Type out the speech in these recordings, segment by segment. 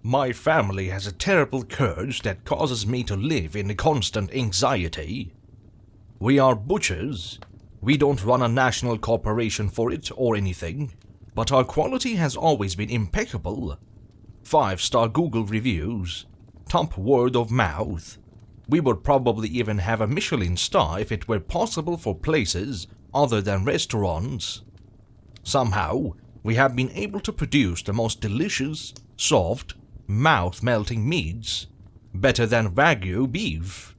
My family has a terrible curse that causes me to live in constant anxiety. We are butchers. We don't run a national corporation for it or anything, but our quality has always been impeccable. 5-star Google reviews, top word of mouth. We would probably even have a Michelin star if it were possible for places other than restaurants. Somehow, we have been able to produce the most delicious, soft, mouth-melting meats, better than Wagyu beef.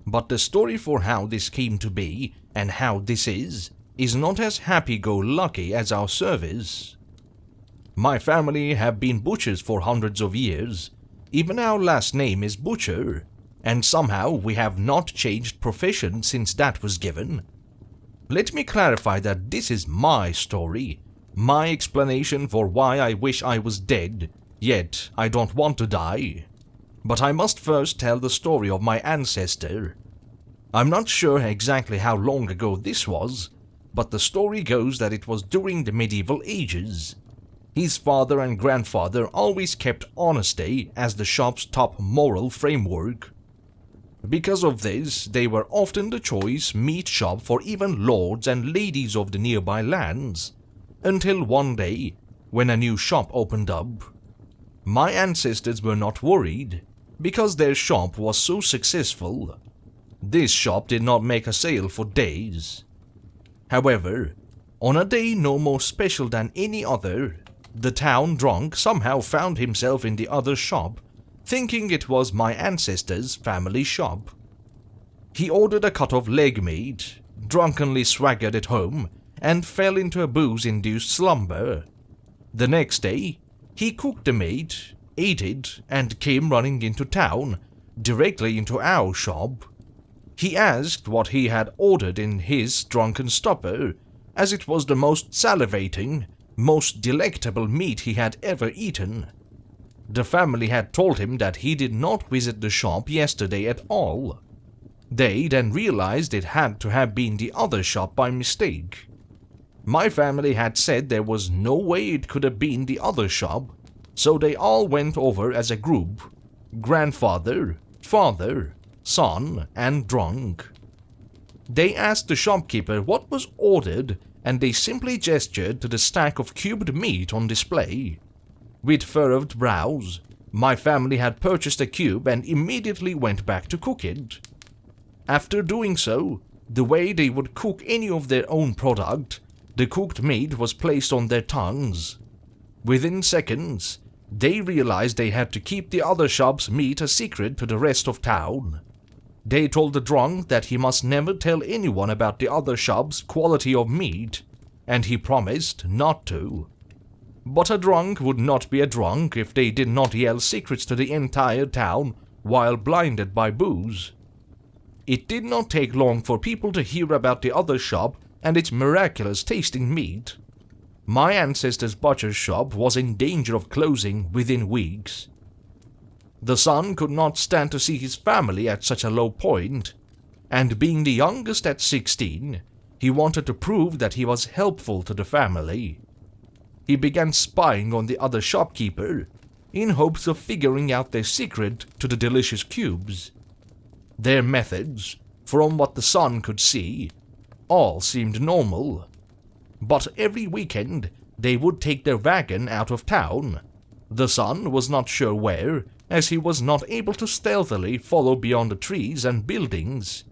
But the story for how this came to be and how this is not as happy-go-lucky as our service. My family have been butchers for hundreds of years. Even our last name is Butcher, and somehow we have not changed profession since that was given. Let me clarify that this is my story, my explanation for why I wish I was dead, yet I don't want to die. But I must first tell the story of my ancestor. I'm not sure exactly how long ago this was, but the story goes that it was during the medieval ages. His father and grandfather always kept honesty as the shop's top moral framework. Because of this, they were often the choice meat shop for even lords and ladies of the nearby lands, until one day, when a new shop opened up. My ancestors were not worried, because their shop was so successful. This shop did not make a sale for days. However, on a day no more special than any other, the town drunk somehow found himself in the other shop, thinking it was my ancestor's family shop. He ordered a cut of leg meat, drunkenly swaggered it home, and fell into a booze-induced slumber. The next day, he cooked the meat, ate it, and came running into town, directly into our shop. He asked what he had ordered in his drunken stupor, as it was the most salivating, most delectable meat he had ever eaten. The family had told him that he did not visit the shop yesterday at all. They then realized it had to have been the other shop by mistake. My family had said there was no way it could have been the other shop, so they all went over as a group: grandfather, father, son, and drunk. They asked the shopkeeper what was ordered, and they simply gestured to the stack of cubed meat on display. With furrowed brows, my family had purchased a cube and immediately went back to cook it. After doing so, the way they would cook any of their own product, the cooked meat was placed on their tongues. Within seconds, they realized they had to keep the other shop's meat a secret to the rest of town. They told the drunk that he must never tell anyone about the other shop's quality of meat, and he promised not to. But a drunk would not be a drunk if they did not yell secrets to the entire town while blinded by booze. It did not take long for people to hear about the other shop and its miraculous tasting meat. My ancestor's butcher's shop was in danger of closing within weeks. The son could not stand to see his family at such a low point, and being the youngest at 16, he wanted to prove that he was helpful to the family. He began spying on the other shopkeeper, in hopes of figuring out their secret to the delicious cubes. Their methods, from what the son could see, all seemed normal. But every weekend, they would take their wagon out of town. The son was not sure where, as he was not able to stealthily follow beyond the trees and buildings.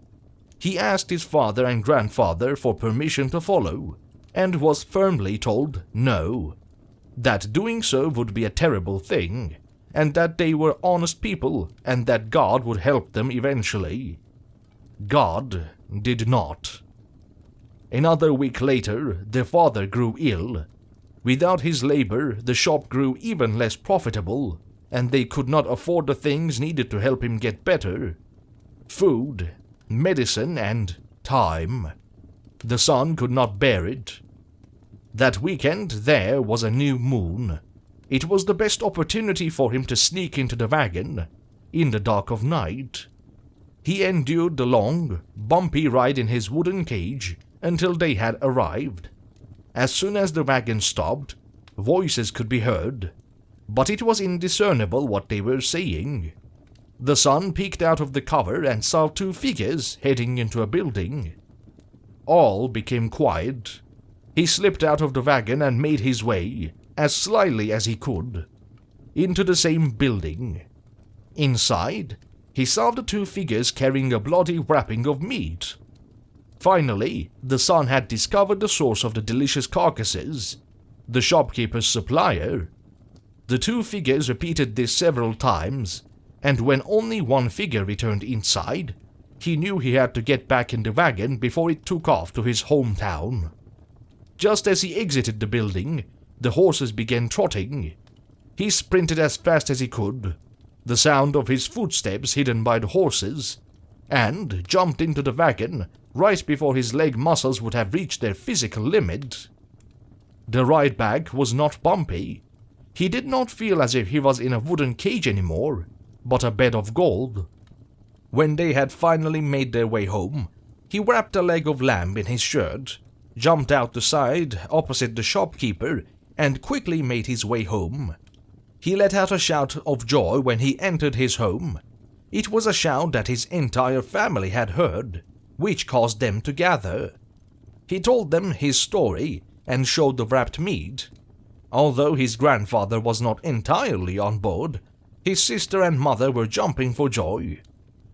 He asked his father and grandfather for permission to follow, and was firmly told no, that doing so would be a terrible thing, and that they were honest people and that God would help them eventually. God did not. Another week later, their father grew ill. Without his labor, the shop grew even less profitable, and they could not afford the things needed to help him get better: food, medicine, and time. The son could not bear it. That weekend there was a new moon. It was the best opportunity for him to sneak into the wagon, in the dark of night. He endured the long, bumpy ride in his wooden cage until they had arrived. As soon as the wagon stopped, voices could be heard. but it was indiscernible what they were saying. The son peeked out of the cover and saw two figures heading into a building. All became quiet. He slipped out of the wagon and made his way, as slyly as he could, into the same building. Inside, he saw the two figures carrying a bloody wrapping of meat. Finally, the son had discovered the source of the delicious carcasses, the shopkeeper's supplier. The two figures repeated this several times, and when only one figure returned inside, he knew he had to get back in the wagon before it took off to his hometown. Just as he exited the building, the horses began trotting. He sprinted as fast as he could, the sound of his footsteps hidden by the horses, and jumped into the wagon right before his leg muscles would have reached their physical limit. The ride back was not bumpy. He did not feel as if he was in a wooden cage anymore, but a bed of gold. When they had finally made their way home, he wrapped a leg of lamb in his shirt, jumped out the side opposite the shopkeeper, and quickly made his way home. He let out a shout of joy when he entered his home. It was a shout that his entire family had heard, which caused them to gather. He told them his story and showed the wrapped meat. Although his grandfather was not entirely on board, his sister and mother were jumping for joy.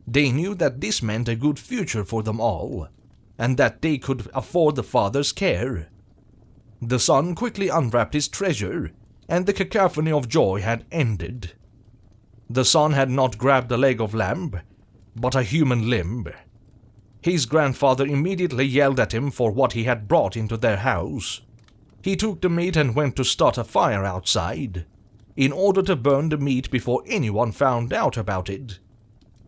They knew that this meant a good future for them all, and that they could afford the father's care. The son quickly unwrapped his treasure, and the cacophony of joy had ended. The son had not grabbed a leg of lamb, but a human limb. His grandfather immediately yelled at him for what he had brought into their house. He took the meat and went to start a fire outside, in order to burn the meat before anyone found out about it.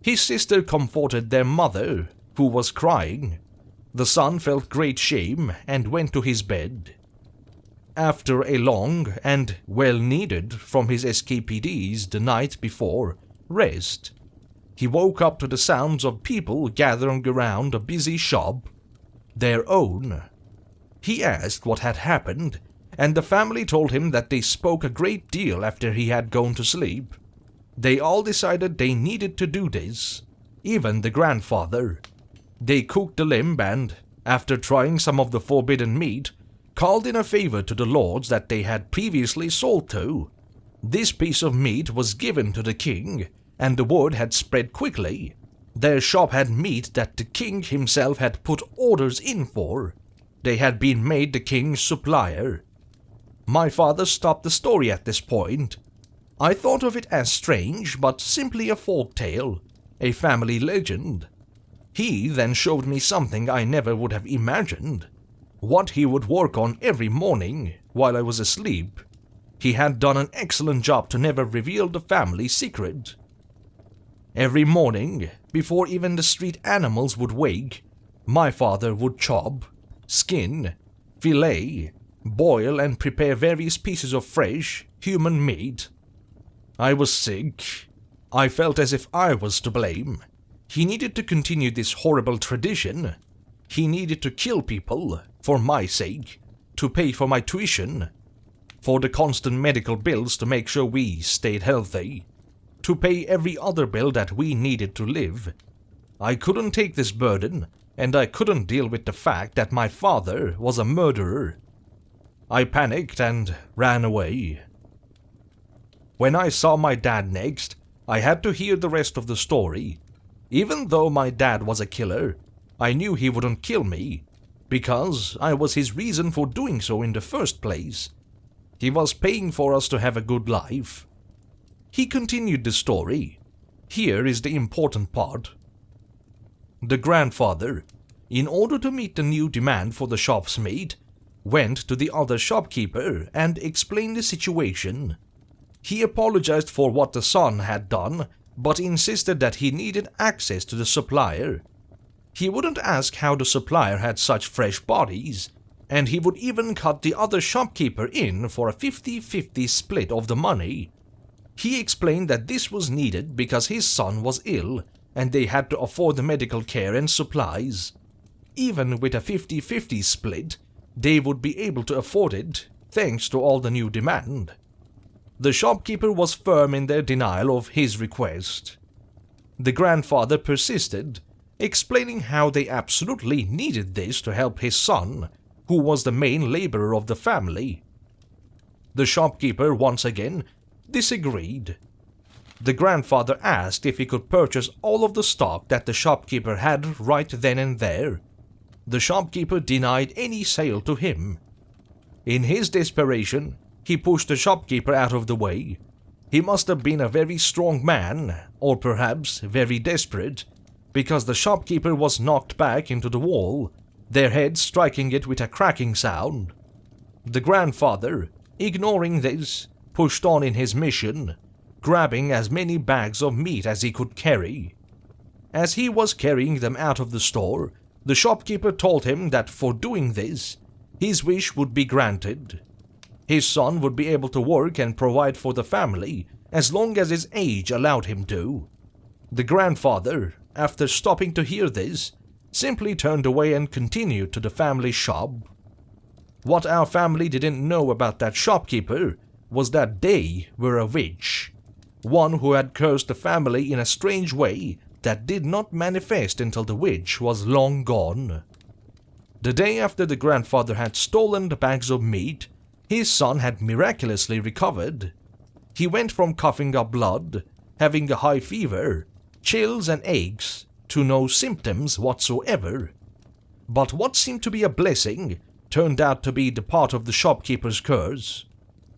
His sister comforted their mother, who was crying. The son felt great shame and went to his bed. After a long and well-needed from his escapees the night before rest, he woke up to the sounds of people gathering around a busy shop, their own. He asked what had happened, and the family told him that they spoke a great deal after he had gone to sleep. They all decided they needed to do this, even the grandfather. They cooked the limb and, after trying some of the forbidden meat, called in a favor to the lords that they had previously sold to. This piece of meat was given to the king, and the word had spread quickly. Their shop had meat that the king himself had put orders in for. They had been made the king's supplier. My father stopped the story at this point. I thought of it as strange, but simply a folk tale, a family legend. He then showed me something I never would have imagined. What he would work on every morning while I was asleep. He had done an excellent job to never reveal the family secret. Every morning, before even the street animals would wake, my father would chop, skin, fillet, boil and prepare various pieces of fresh, human meat. I was sick. I felt as if I was to blame. He needed to continue this horrible tradition. He needed to kill people, for my sake, to pay for my tuition, for the constant medical bills to make sure we stayed healthy, to pay every other bill that we needed to live. I couldn't take this burden, and I couldn't deal with the fact that my father was a murderer. I panicked and ran away. When I saw my dad next, I had to hear the rest of the story. Even though my dad was a killer, I knew he wouldn't kill me, because I was his reason for doing so in the first place. He was paying for us to have a good life. He continued the story. Here is the important part. The grandfather, in order to meet the new demand for the shop's meat, went to the other shopkeeper and explained the situation. He apologized for what the son had done, but insisted that he needed access to the supplier. He wouldn't ask how the supplier had such fresh bodies, and he would even cut the other shopkeeper in for a 50-50 split of the money. He explained that this was needed because his son was ill, and they had to afford the medical care and supplies. Even with a 50-50 split, they would be able to afford it, thanks to all the new demand. The shopkeeper was firm in their denial of his request. The grandfather persisted, explaining how they absolutely needed this to help his son, who was the main laborer of the family. The shopkeeper once again disagreed. The grandfather asked if he could purchase all of the stock that the shopkeeper had right then and there. The shopkeeper denied any sale to him. In his desperation, he pushed the shopkeeper out of the way. He must have been a very strong man, or perhaps very desperate, because the shopkeeper was knocked back into the wall, their heads striking it with a cracking sound. The grandfather, ignoring this, pushed on in his mission, grabbing as many bags of meat as he could carry. As he was carrying them out of the store, the shopkeeper told him that for doing this, his wish would be granted. His son would be able to work and provide for the family as long as his age allowed him to. The grandfather, after stopping to hear this, simply turned away and continued to the family shop. What our family didn't know about that shopkeeper was that they were a witch, one who had cursed the family in a strange way that did not manifest until the witch was long gone. The day after the grandfather had stolen the bags of meat, his son had miraculously recovered. He went from coughing up blood, having a high fever, chills and aches, to no symptoms whatsoever. But what seemed to be a blessing turned out to be the part of the shopkeeper's curse.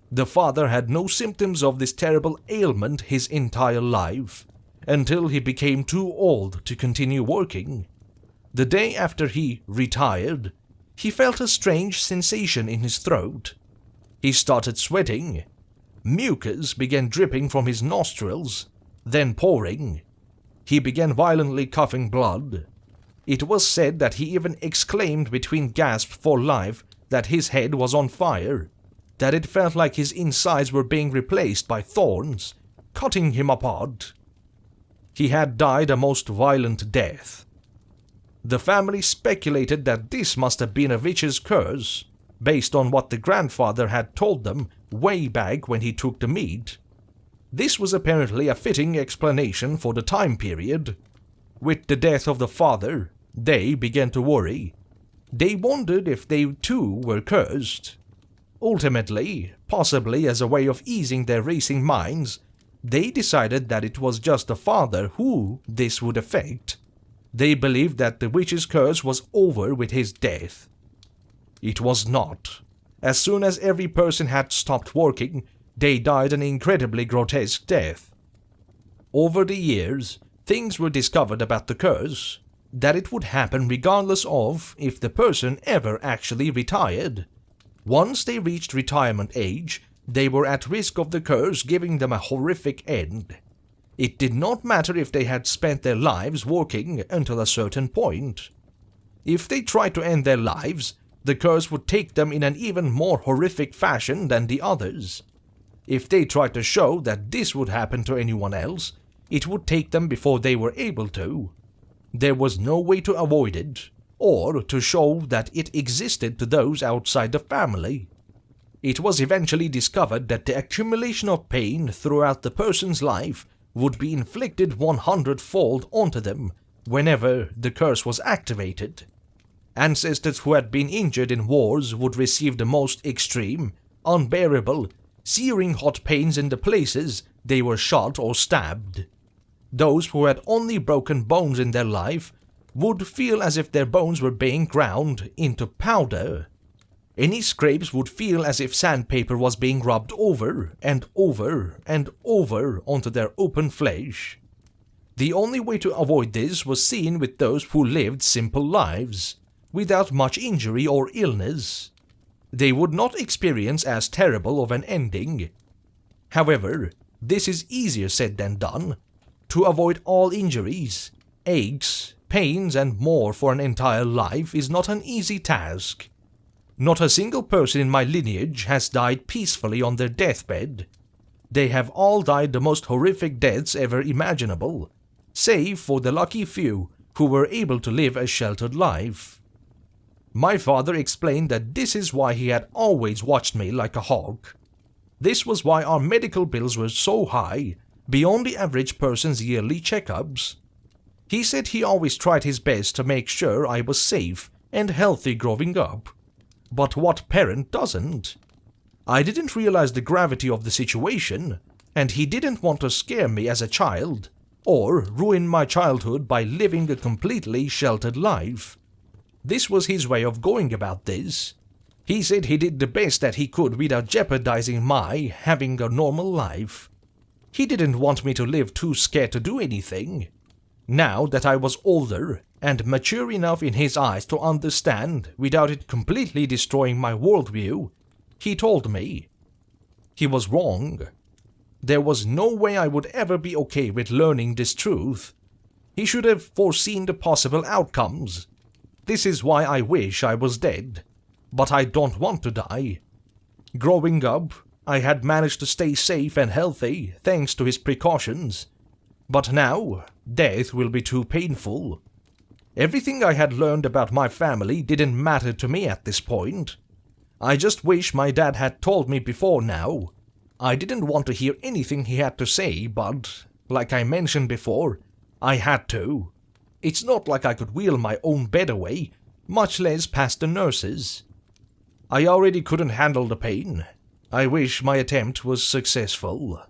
The father had no symptoms of this terrible ailment his entire life, until he became too old to continue working. The day after he retired, he felt a strange sensation in his throat. He started sweating. Mucus began dripping from his nostrils, then pouring. He began violently coughing blood. It was said that he even exclaimed between gasps for life that his head was on fire, that it felt like his insides were being replaced by thorns, cutting him apart. He had died a most violent death. The family speculated that this must have been a witch's curse, based on what the grandfather had told them way back when he took the meat. This was apparently a fitting explanation for the time period. With the death of the father, they began to worry. They wondered if they too were cursed. Ultimately, possibly as a way of easing their racing minds, they decided that it was just the father who this would affect. They believed that the witch's curse was over with his death. It was not. As soon as every person had stopped working, they died an incredibly grotesque death. Over the years, things were discovered about the curse, that it would happen regardless of if the person ever actually retired. Once they reached retirement age, they were at risk of the curse giving them a horrific end. It did not matter if they had spent their lives working until a certain point. If they tried to end their lives, the curse would take them in an even more horrific fashion than the others. If they tried to show that this would happen to anyone else, it would take them before they were able to. There was no way to avoid it, or to show that it existed to those outside the family. It was eventually discovered that the accumulation of pain throughout the person's life would be inflicted 100-fold onto them whenever the curse was activated. Ancestors who had been injured in wars would receive the most extreme, unbearable, searing hot pains in the places they were shot or stabbed. Those who had only broken bones in their life would feel as if their bones were being ground into powder. Any scrapes would feel as if sandpaper was being rubbed over and over and over onto their open flesh. The only way to avoid this was seen with those who lived simple lives, without much injury or illness. They would not experience as terrible of an ending. However, this is easier said than done. To avoid all injuries, aches, pains, and more for an entire life is not an easy task. Not a single person in my lineage has died peacefully on their deathbed. They have all died the most horrific deaths ever imaginable, save for the lucky few who were able to live a sheltered life. My father explained that this is why he had always watched me like a hawk. This was why our medical bills were so high, beyond the average person's yearly checkups. He said he always tried his best to make sure I was safe and healthy growing up. But what parent doesn't? I didn't realize the gravity of the situation, and he didn't want to scare me as a child, or ruin my childhood by living a completely sheltered life. This was his way of going about this. He said he did the best that he could without jeopardizing my having a normal life. He didn't want me to live too scared to do anything. Now that I was older and mature enough in his eyes to understand without it completely destroying my worldview, he told me he was wrong. There was no way I would ever be okay with learning this truth. He should have foreseen the possible outcomes. This is why I wish I was dead. But I don't want to die. Growing up, I had managed to stay safe and healthy thanks to his precautions. But now, death will be too painful. Everything I had learned about my family didn't matter to me at this point. I just wish my dad had told me before now. I didn't want to hear anything he had to say, but, like I mentioned before, I had to. It's not like I could wheel my own bed away, much less past the nurses. I already couldn't handle the pain. I wish my attempt was successful.